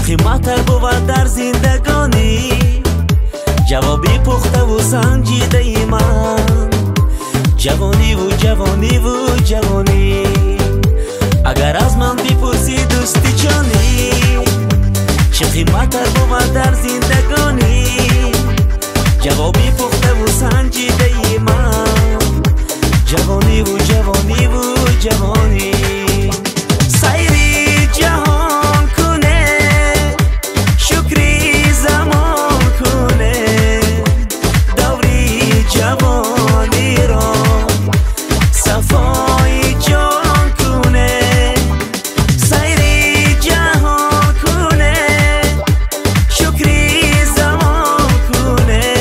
قیمت بود در زندگانی؟ جوابی پخته و سنجیده ای من. جوانی و جوانی و جوانی، اگر از من بپرسی دوستی جانی، چه قیمت بود در زندگانی؟ جوابی پخته و سنجیده ای من. جوانی و جوانی و جوانی، سیری جهان کنه، شکری زمان کنه، دوری جوانی را صفای جان کنه. سیری جهان کنه، شکری زمان کنه،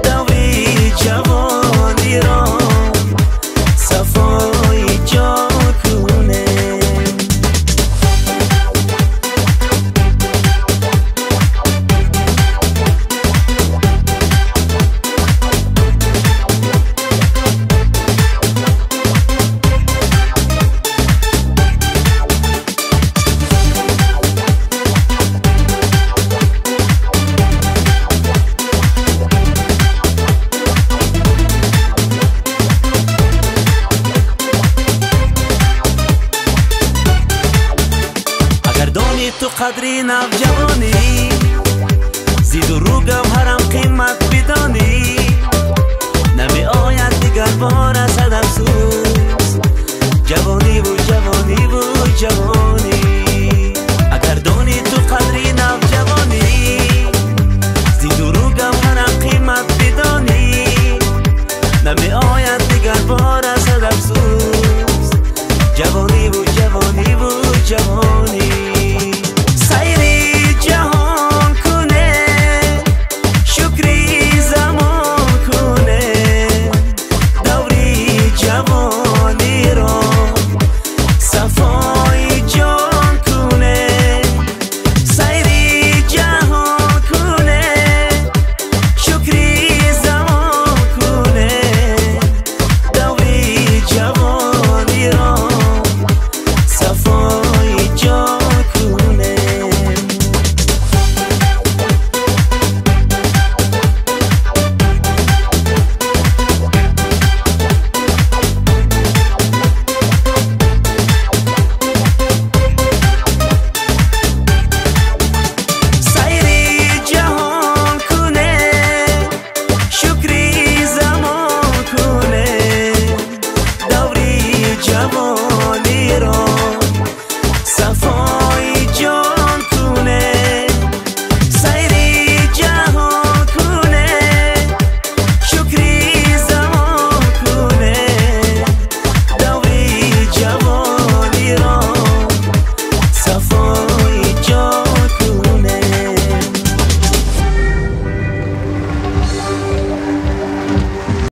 دوری جوانی را صفای جان کنه. تو قدری نوجوانی، زید و رو گوهرم قیمت بدانی، نمی آید دیگر بار